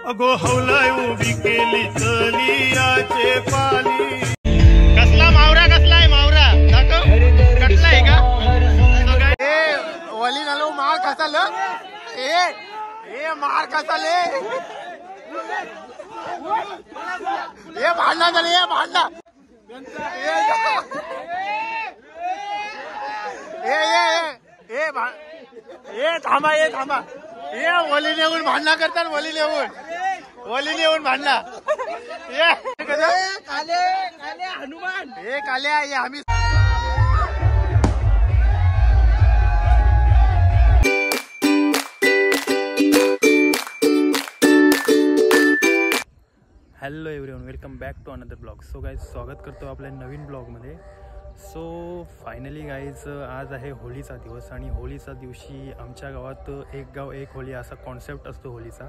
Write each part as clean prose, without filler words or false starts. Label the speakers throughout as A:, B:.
A: अगो हौलाय उभी केली चलियाचे पाली. कसला मावरा, कसलाय मावरा दाखव, कटलाय का? वली नालो मार कसाल, ए मार कसाले, ए भांडणा झाले, ए भांडणा, ए थांबा, ए थांबा, ए वली नेऊन भांडणा करतात, वली नेऊन भांडणा. काले हनुमान, हे काले आम्ही hello everyone, welcome back to another blog. So guys, स्वागत करतो आपल्या नवीन ब्लॉगमध्ये. सो फायनली गाईज, आज आहे होळीचा दिवस आणि होळीच्या दिवशी आमच्या गावात एक गाव एक होळी असा कॉन्सेप्ट असतो होळीचा.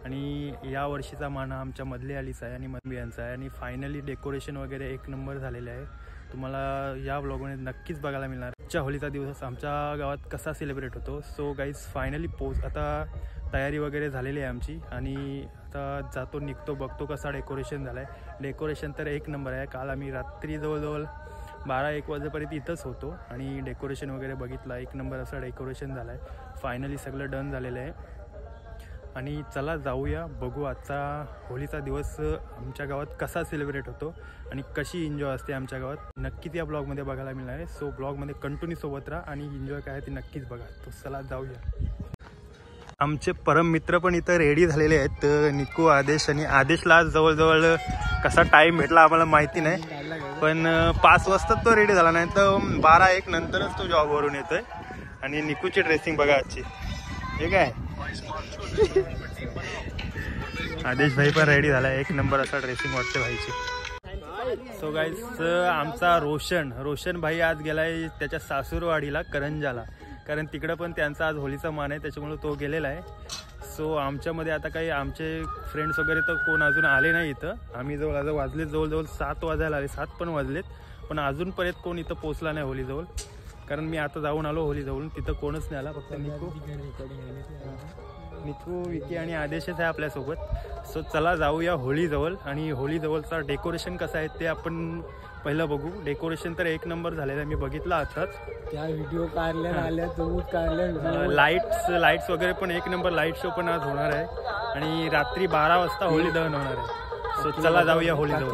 A: आणि या वर्षीचा माना आमच्या मधले आलीचा आहे आणि मधबियांचा आहे. आणि फायनली डेकोरेशन वगैरे एक नंबर झालेले आहे. तुम्हाला या ब्लॉगमध्ये नक्कीच बघायला मिळणार आजच्या होळीचा दिवस आमच्या गावात कसा सेलिब्रेट होतो. सो गाईज, फायनली आता तयारी वगैरे झालेली आहे आमची आणि आता जातो, निघतो, बघतो कसा डेकोरेशन झाला आहे. डेकोरेशन तर एक नंबर आहे. काल आम्ही रात्री जवळजवळ 12-1 वाजेपर्यंत इथंच होतो आणि डेकोरेशन वगैरे बघितला. एक नंबर असं डेकोरेशन झालं आहे. फायनली सगळं डन झालेलं आहे आणि चला जाऊया, बघू आजचा होळीचा दिवस आमच्या गावात कसा सेलिब्रेट होतो आणि कशी एन्जॉय असते आमच्या गावात. नक्कीच या ब्लॉगमध्ये बघायला मिळणार आहे. सो ब्लॉगमध्ये कंटिन्यू सोबत राहा आणि एन्जॉय काय आहे ते नक्कीच बघा. तो चला जाऊया. आमचे परम मित्र पण इथं रेडी झालेले आहेत, निकू, आदेश. आणि आदेशला आज जवळजवळ कसा टाईम भेटला आम्हाला माहिती नाही, पण 5 वाजता तो रेडी झाला, नाही तर 12-1 नंतरच तो जॉबवरून येतोय. आणि निकूची ड्रेसिंग बघा आजची, हे काय आदेश भाई पण रेडी झाला, एक नंबर असा ड्रेसिंग वाटते भाईची. सो गाईज, आमचा रोशन भाई आज गेलाय त्याच्या सासूरवाडीला करंजाला, कारण तिकडं पण त्यांचा आज होळीचा मान आहे, त्याच्यामुळे तो गेलेला आहे. सो आमच्यामध्ये आता काही आमचे फ्रेंड्स वगैरे तर कोण अजून आले नाही इथं. आम्ही जवळजवळ 7 वाजायला आले, 7 पण वाजलेत, पण अजूनपर्यंत कोण इथं पोचला नाही होळीजवळ. कारण मी आता जाऊन आलो होळीजवळून, तिथं कोणच नाही आला, फक्त निकू, विकी आणि आदेशच आहे आपल्यासोबत. सो चला जाऊया होळीजवळ आणि होळीजवळचा डेकोरेशन कसं आहे ते आपण पहिलं बघू. डेकोरेशन तर एक नंबर झालेलं आहे, मी बघितलं आताच.
B: त्या व्हिडिओ काढल्या,
A: लाईट्स वगैरे पण एक नंबर. लाईट शो पण आज होणार आहे आणि रात्री 12 वाजता होळी दहन होणार आहे. सो चला जाऊया होळीजवळ.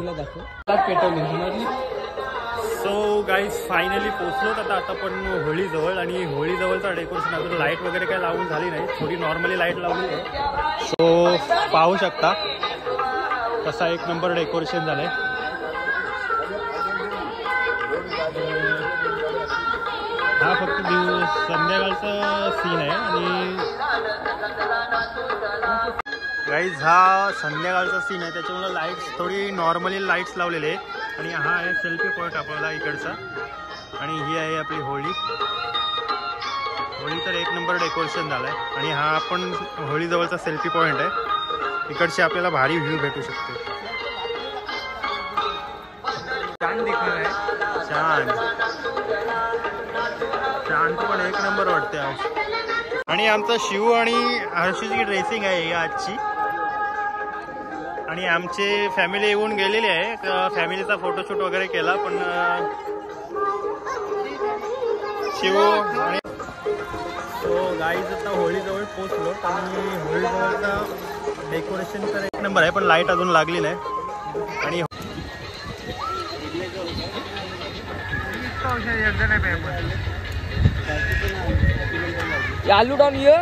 A: सो गाईज, फायनली पोचलोत आता पण होळीजवळ. आणि होळीजवळचा डेकोरेशन अजून लाईट वगैरे काही लावून झाली नाही, थोडी नॉर्मली लाईट लावली आहे. सो पाहू शकता कसा एक नंबर डेकोरेशन झालंय. हा फक्त संध्याकाळचा सीन आहे. आणि गाईज, हा संध्याकाळचा सीन आहे, त्याच्यामुळे लाईट्स थोडी नॉर्मली लाईट्स लावलेले आहेत. आणि हा आहे सेल्फी पॉईंट आपल्याला इकडचा. आणि ही आहे आपली होळी तर एक नंबर डेकोरेशन झालं आहे. आणि हा आपण होळीजवळचा सेल्फी पॉईंट आहे, इकडची आपल्याला भारी व्ह्यू भेटू शकते. शांत पण एक नंबर वाटते आज. आणि आमचा शिव आणि हर्षीची ड्रेसिंग आहे आजची. आणि आमचे फॅमिली येऊन गेलेली आहे, फॅमिलीचा फोटोशूट वगैरे केला. पण शिव आणि तो गाईज आता होळीजवळ पोचलो आणि होळीजवळचा डेकोरेशन तर एक नंबर आहे, पण लाईट अजून लागली नाही. आणि
B: आलू डाउन ये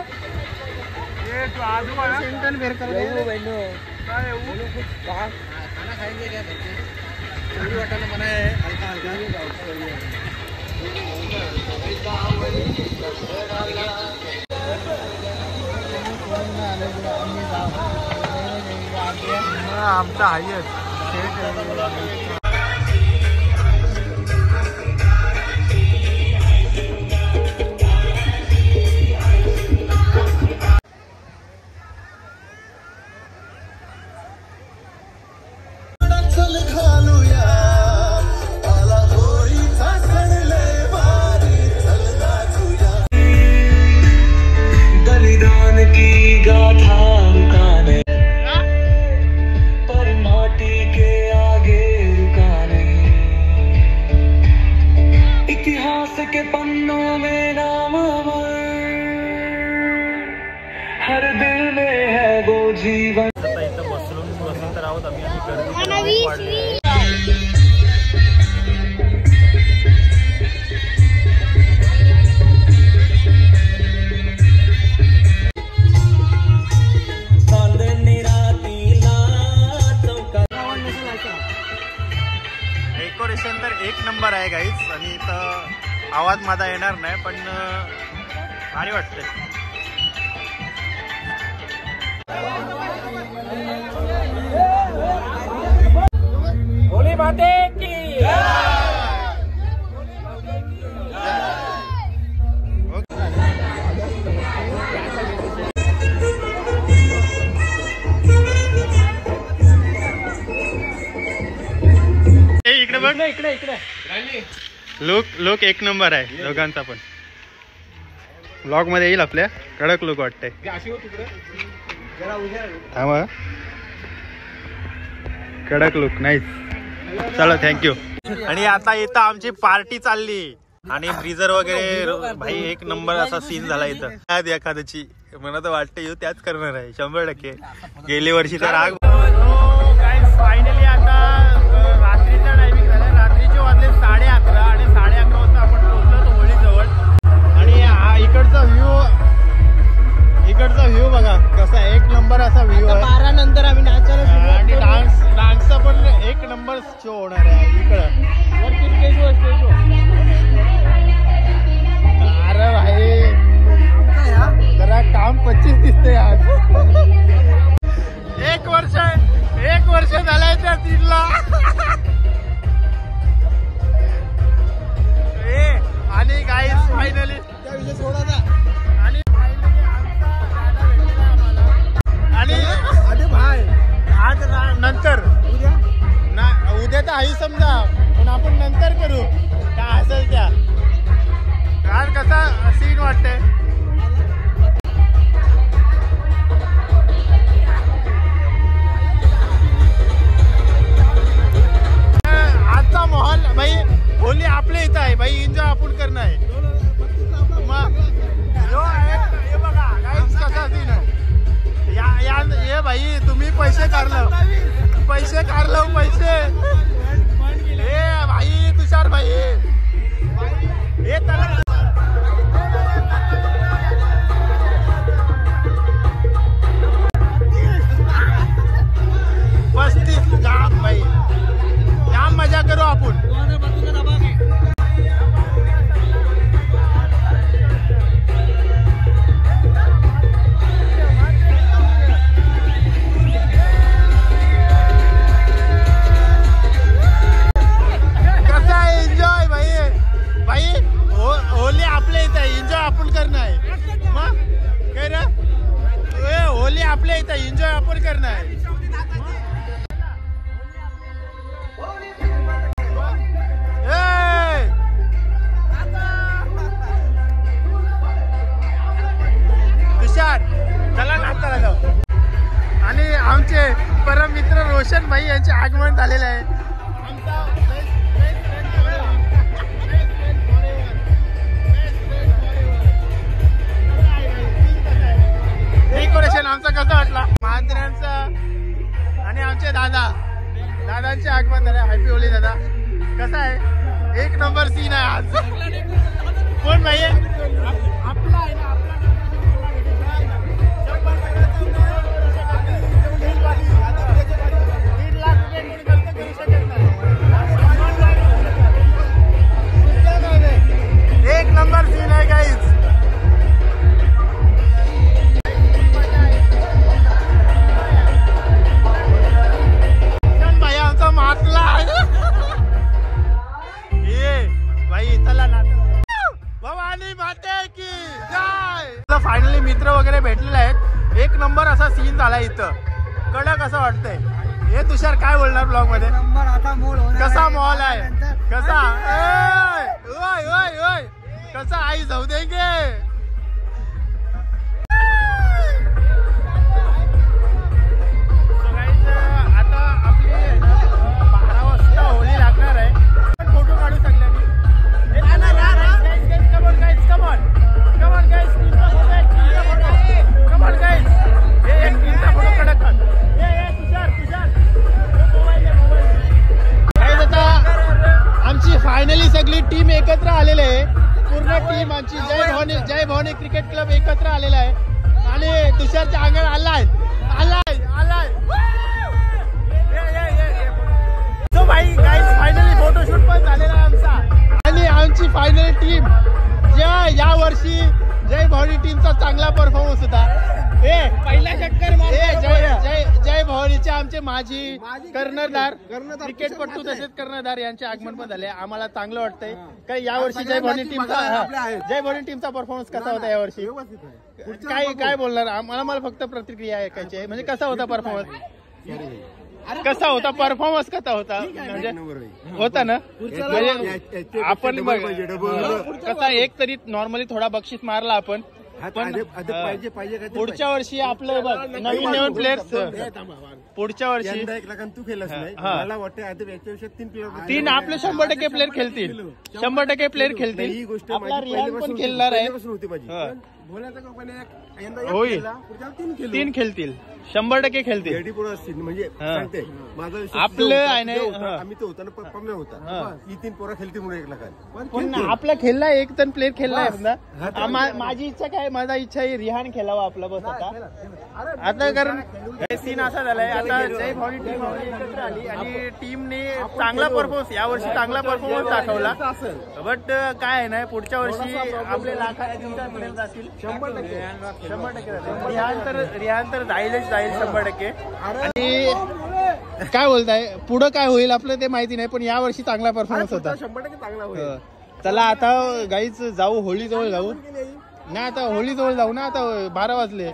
A: तो आजू वाला
B: सेंटर बेर कर दो बहनो.
A: काय
B: खाना खाएंगे क्या बच्चे? पूरी वाटाणा बनाया है, हल्का हल्का. आमचा हायस्ट
C: के पन्नों में नाम हर दिल में है वो जीवन.
A: आता इथं बसून तर आहोत आम्ही गर्दी वाढली. डेकोरेशन तर एक नंबर आहे गाईज. आणि इथं आवाज माझा येणार नाही पण भारी वाटते. होली माते की इकडे बघ ना. इकडे लोक एक नंबर आहे दोघांचा पण. ब्लॉग मध्ये येईल आपल्या. कडक लोक वाटतंय. थांबा. कडक लुक नाईस. चलो थँक्यू. आणि आता इथं आमची पार्टी चालली आणि ब्रीजर वगैरे भाई एक नंबर असा सीन झाला इथं. आज एखाद्याची मला तर वाटतं येऊ त्याच करणार आहे 100%. गेली वर्षी तर आग. फायनली आता रात्रीचा टायमिंग झाला. रात्रीचे वाजले 11:30 आणि 11:30 वाजता आपण पोहोचलो होळी जवळ. आणि हा इकडचा व्ह्यू बघा कसा आहे. एक नंबर असा व्ह्यू आहे.
B: 12 नंतर आम्ही नाचायला
A: आणि डान्सचा पण एक नंबर शो होणार आहे इकडं. अरे भाई जरा काम 25 दिसते आज. एक वर्ष झालंय त्या सीनला. आणि गाईस फायनली आज नंतर उद्या तर आई समजा पण आपण नंतर करू काय असेल त्या. आज कसा सीन वाटतंय. आजचा माहोल भाई होली आपल्या इथं आहे भाई. एन्जॉय आपण करणं आहे. मग हे बघा गाईस कसा सीन आहे. ये भाई तुम्ही पैसे काढलं पैसे ए भाई तुषार भाई हे त्याला 35 जाम भाई. जाम मजा करू आपण. होली आपल्या इथं एन्जॉय आपण करणं आहे. मग काय रे होली आपल्या इथं एन्जॉय आपण करणं आहे. तुषार चला नाश्ता जाऊ. आणि आमचे परम मित्र रोशन भाई यांचे आगमन झालेले आहे. डेकोरेशन आमचा कसा वाटला महात्र्यांचा. आणि आमचे दादांचे आगमन झाले. हॅपी होली दादा. कसा आहे एक नंबर सीन आहे आज. कोण भाई आपला आहे ना. एक नंबर सीन आहे गाईज. फायनली मित्र वगैरे भेटलेले आहेत. एक नंबर असा सीन झाला इथं. कडक असं वाटतंय. हे तुषार काय बोलणार ब्लॉग मध्ये? कसा मॉल आहे कसा? ओय ओय ओय कसा आई जाऊ दे गे. आता आपली 12 वाजता होळी लागणार आहे. फोटो काढू सगळ्यांनी. आमची फायनली सगळी टीम एकत्र आलेली आहे. पूर्ण टीम आमची जय भवानी क्रिकेट क्लब एकत्र आलेला आहे. आणि तुषारच्या अंगण आलाय आलाय आलाय. सो भाई गाइस फायनली फोटोशूट पण झालेला आहे आमचा. आणि आमची फायनल टीम या वर्षी जय भवानी टीमचा चांगला परफॉर्मन्स होता. पहिला चक्कर जय भवानीचे आमचे माजी कर्णधार क्रिकेटपटू तसेच कर्णधार यांचे आगमन पण झाले. आम्हाला चांगलं वाटतंय काही यावर्षी जय भवानी टीमचा परफॉर्मन्स कसा होता यावर्षी? काय बोलणार? मला फक्त प्रतिक्रिया ऐकायची आहे. म्हणजे कसा होता परफॉर्मन्स? कसा होता परफॉर्मन्स? कसा होता म्हणजे होता ना? म्हणजे आपण कसा एक तरी नॉर्मली थोडा बक्षीस मारला आपण. पण पुढच्या वर्षी आपलं नवीन प्लेयर्स पुढच्या वर्षी
B: तू खेळलास नाही. मला वाटतं
A: 3 आपले 100% प्लेयर खेळतील. 100% प्लेयर खेळतील. ही गोष्ट रिहान पण खेळणार आहे. होईल 3 खेळतील. 100% खेळतील.
B: म्हणजे
A: आपलं आहे ना.
B: आम्ही तो होता ना पंप होता. ही 3 पोरं खेळते म्हणून 1 लाख.
A: पण आपला खेळला 1 तन प्लेयर खेळलाय ना. माझी इच्छा काय? माझा इच्छा आहे रिहान खेळावा आपला बस आता कारण सीन असा झालाय. आता जय भवानी टीम एकत्र आली आणि टीमने चांगला परफॉर्मन्स यावर्षी चांगला परफॉर्मन्स दाखवला. बट काय आहे ना पुढच्या वर्षी आपले लाखापर्यंत जातील. 100% रिहान तर जाईलच जाईल 100%. आणि काय बोलताय पुढं काय होईल आपलं ते माहिती नाही. पण यावर्षी चांगला परफॉर्मन्स होता.
B: 100% चांगला होईल.
A: चला आता गाईच जाऊ होळी जवळ जाऊ ना. आता होळी जवळ जाऊ ना. आता 12 वाजले.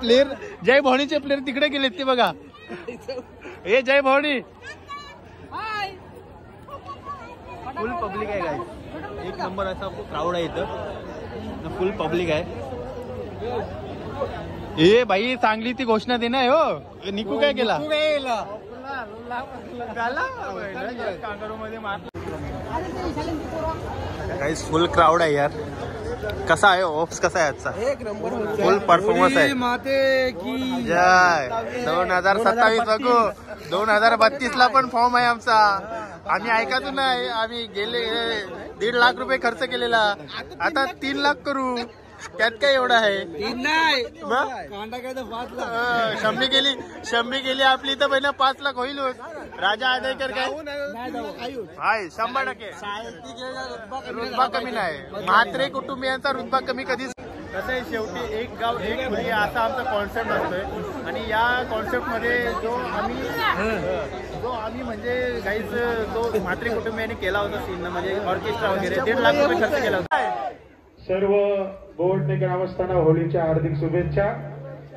A: प्लेयर जय भवानीचे प्लेयर तिकडे गेलेत ते बघा. हे जय भवानी फुल पब्लिक आहे गाईज. एक नंबर असा क्राऊड आहे इथं. फुल पब्लिक आहे. ए बाई चांगली ती घोषणा दे ना. हो निकू काय केला? गाईज फुल क्राऊड आहे यार. कसा आहे ऑप्स? कसा आहे आजचा?
B: एक नंबर
A: फुल परफॉर्मन्स आहे.
B: माते की
A: जय 2027 बघू. 2032 ला पण फॉर्म आहे आमचा. आम्ही ऐकायचो नाही. आम्ही गेले 1.5 लाख रुपये खर्च केलेला. आता 3 लाख करू. त्यात काय एवढं आहे? शंभी गेली आपली तर पहिला 5 लाख होईल. राजा आदेकर काय आहे 100% रुतबा कमी नाही. म्हात्रे कुटुंबियांचा रुतबा कमी कधीच. कसं आहे शेवटी एक गाव एक खोली असा आमचा कॉन्सेप्ट असतोय. आणि या कॉन्सेप्ट मध्ये जो आम्ही म्हणजे काहीच जो म्हात्रे कुटुंबियांनी केला होता सीन म्हणजे ऑर्केस्ट्रा वगैरे 1.5 लाख रुपये खर्च केला होता.
D: सर्व बोर्डने ग्रामस्थांना होळीच्या हार्दिक शुभेच्छा.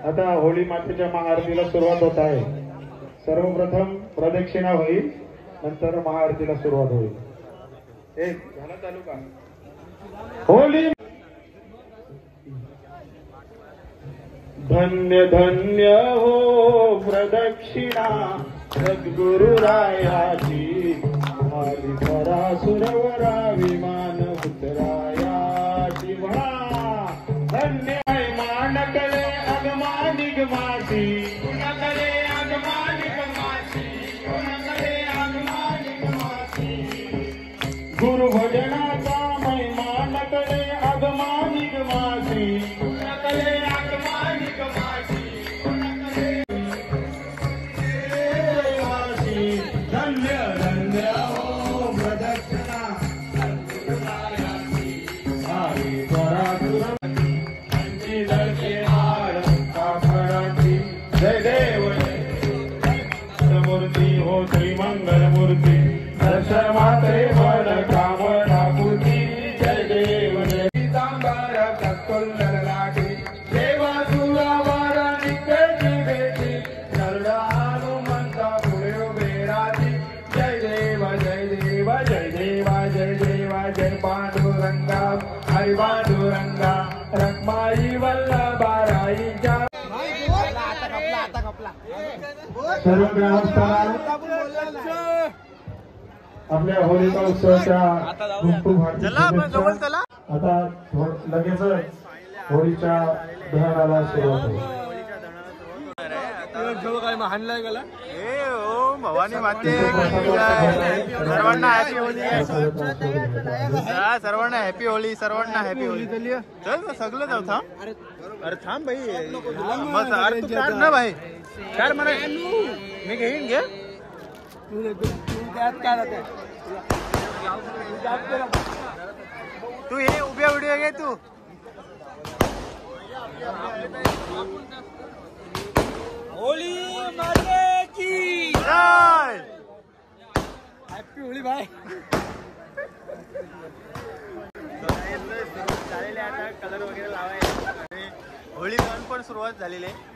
D: आता होळी मातेच्या महाआरतीला सुरुवात होत आहे. सर्वप्रथम प्रदक्षिणा होईल नंतर महाआरतीला सुरुवात होईल. झाला चालू का? होळी धन्य धन्य हो प्रदक्षिणा सद्गुरुरायाची. आली परासुरवरा विमान उतराया. धन्य मानकले अगमा निगमासी. कुणकले अगमा निगमासी. कुणकले अगमा निगमासी. गुरु भजनाचा महिमा नकले अगमा निगमासी. कुणकले अगमा निगमासी. कुणकले देवासी. धन्य धन्य हो प्रदक्षिणा सद्गुरुरायाची. आली परासुर जय देव मूर्ती हो श्री मंगल मूर्ती. दर्शन मात्रे मन कामना पूर्ती. जय देव जय. सर्व ग्रामस्थांना आपल्या होलिका उत्सवाच्या खूप खूप हार्दिक शुभेच्छा. आता लगेचच होळीच्या दहनाला सुरुवात होईल.
A: भवानी माते सर्वांना हॅपी होली. सर्वांना हॅपी होली. सर्वांना हॅपी होली. चल मग सगळं जाऊ. थांब अरे थांब भाई. अरे तू काढ ना भाई. काढ मला मी घेईन. घे तू हे उभ्या व्हिडिओ घे तू. होली माते की जय. हॅपी होली भाई. झालेले आता कलर वगैरे लावायचे. होळी सण पण सुरुवात झालेली आहे.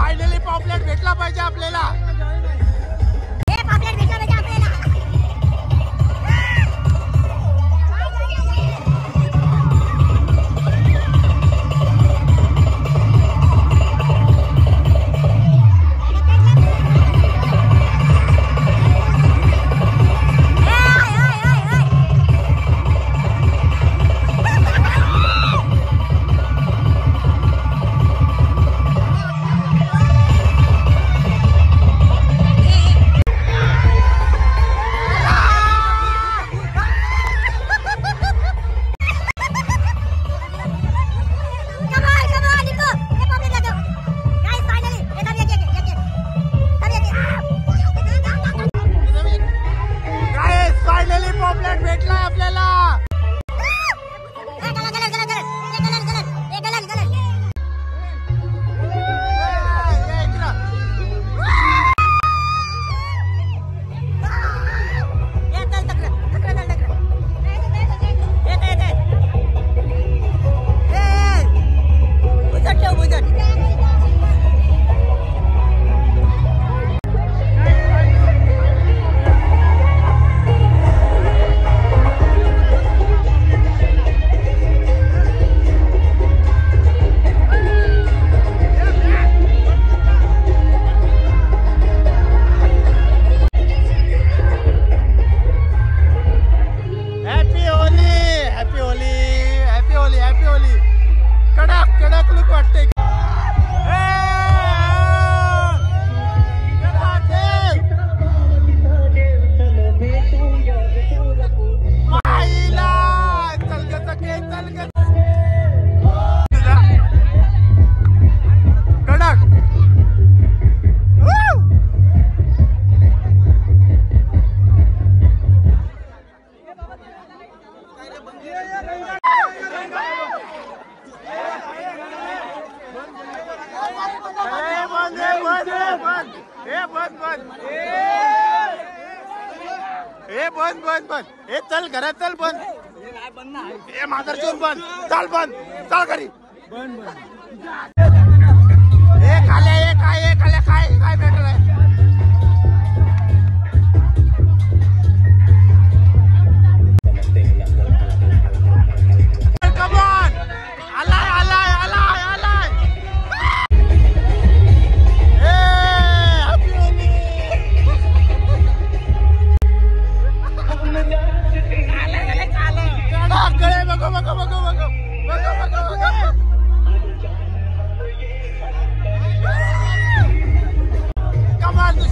B: फायनली पॉपलेट भेटला पाहिजे आपल्याला. बंद हे चल घरात चल बंद हे मादरचोद बंद चल घरी हे खाले काय भेटलं आहे Come on!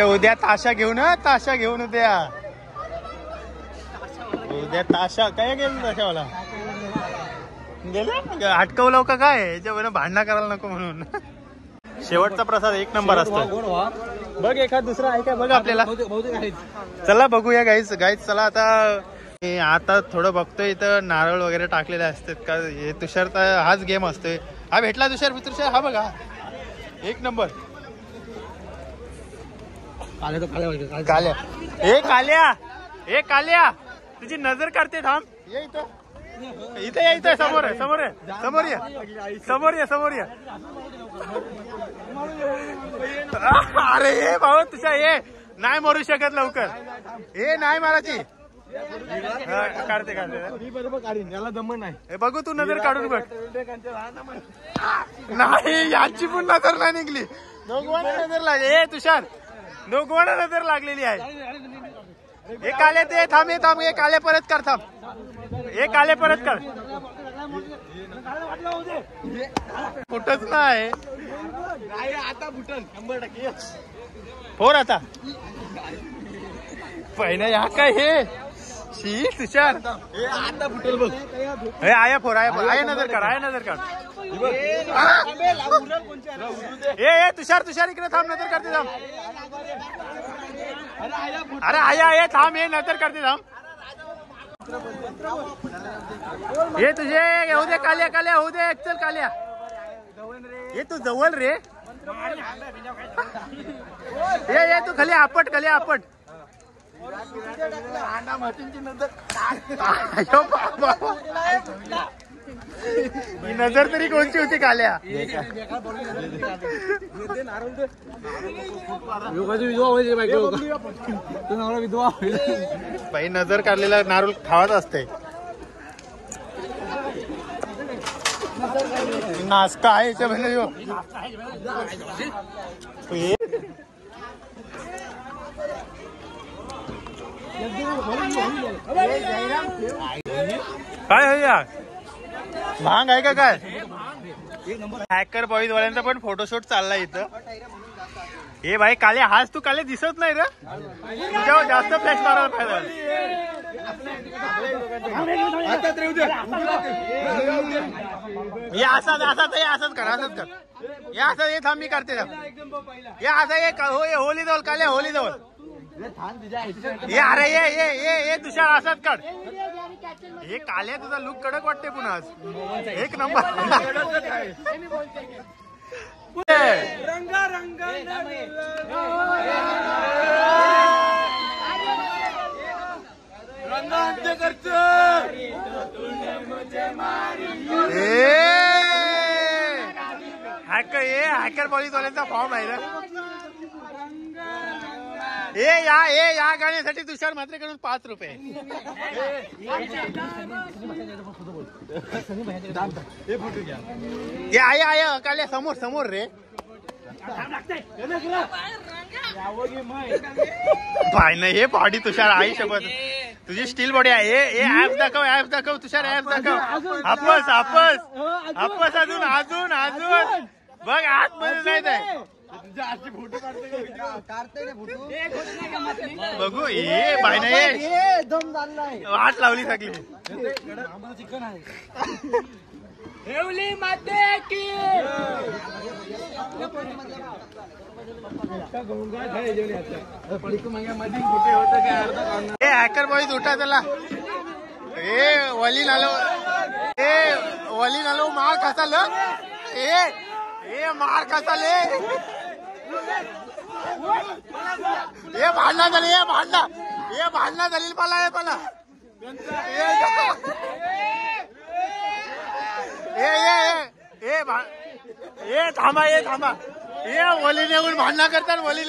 A: उद्या ताशा घेऊन उद्या ताशा काय गेलं ताशावाला गेलं अटकवलं का काय याच्यावर भांडणं करायला नको म्हणून. शेवटचा प्रसाद एक नंबर असतो. बघ एखाद दुसरा आहे का बघ आपल्याला. चला बघूया गाईज चला आता थोडं बघतोय इथं नारळ वगैरे टाकलेले असतात का. हे तुषारचा हाच गेम असतोय. हा भेटला तुषार हा बघा एक नंबर. काल्या तुझी नजर काढते थांब. ये इथं इथं समोर ये. अरे ये भाऊ तुझ्या ये नाही मरू शकत लवकर. हे नाही मारायची. काढते याला दमन नाही. बघू तू नजर काढून बघ. नाही याची पण नजर नाही निघली. दोघांना नजर लागली. ए तुषार दोघांना नजर लागलेली आहे. हे काले ते थांब हे काले परत कर थांब. हे काले परत कर. कुठंच नाही आता बुटन 100% फोर आता पहिला या काय हे शी तुषार आता बुटल बघ. हे आया फोर आया नजर काढ. ए तुषार इकडे थांब नजर करते थांब. अरे आया थांब हे नजर करते थांब. हे तुझे होऊ दे काल्या होऊ दे. चल काल्या हे तू जवळ रे. ये तू खाली आपट नजर तरी कोणची होती काल्या. बाई नजर काढलेला नारळ खावाच असते. नाश्ता आहे याच्यामध्ये. काय आहे यार भांग आहे का काय. हॅकर बॉईज वाल्यांचा पण फोटोशूट चाललाय इथं. हे भाई काले हाच तू काले दिसत नाही रे. तुझ्यावर जास्त फ्लॅश मारायला पाहिजे. हे असंच कर. हे असं हे थांब मी करते. हे असं होली जवळ काले होली जवळ. ये अरे ये तुषार असाच काढ. हे काल्या तुझा लुक कडक वाटते पुन्हा आज एक नंबर. हॅकर पॉलिसवाल्यांचा फॉर्म आहे ना. या गाण्यासाठी तुषार म्हात्रेकडून 5 रुपये. आय काल्या समोर रे. बाय नाही हे बॉडी तुषार आई शपथ तुझी स्टील बॉडी आहे. हे ऍप दाखव तुषार ऍप दाखव. आपस अजून बघ आतमध्ये नाही बघू. ये बाय नाही वाट लावली सगळी. चिकन आहे हॅकर बॉईज उठा चला. ए वली नालो मार खाचाल. मार खाचाल. हे भांडणं झाली. भांडणं झाली मला. थांबा. हे वली नेऊन भांडणं करतात. वली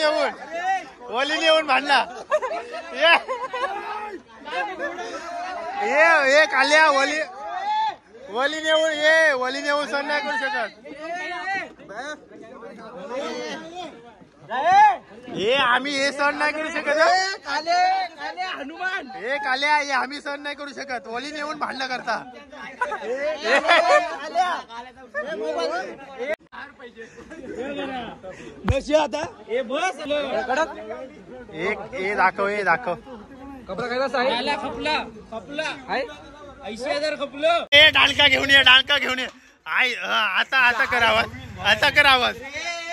A: नेऊन भांडणं. ये काल्या वली नेऊन सण नाही करू शकत. हे आम्ही हे सण नाही करू शकत.
B: एक आल्या हे आम्ही सहन नाही करू शकत. ओली नेऊन भांडणं करता. एक ए दाखव ए दाखव ए डालका घेऊन ये डालका घेऊन ये. आय आता आता करावं आता करावं.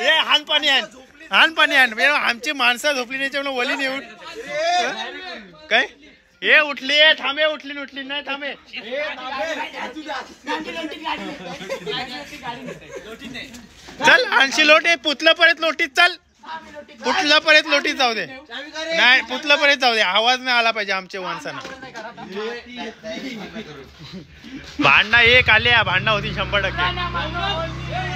B: ए हानपाणी आण हानपाणी आण. आमची माणसं झोपली नाही त्यामुळे ओली नेऊन काय हे उठली थांबे उठली उठली नाही थांबे. चल आणशी लोट आहे पुतलं परत लोटीत चल. पुतलं परत लोटीत जाऊ दे. नाही पुतलं परत जाऊ दे. आवाज नाही आला पाहिजे आमच्या माणसांना. भांडणं एक आल्या भांडणं होती 100%.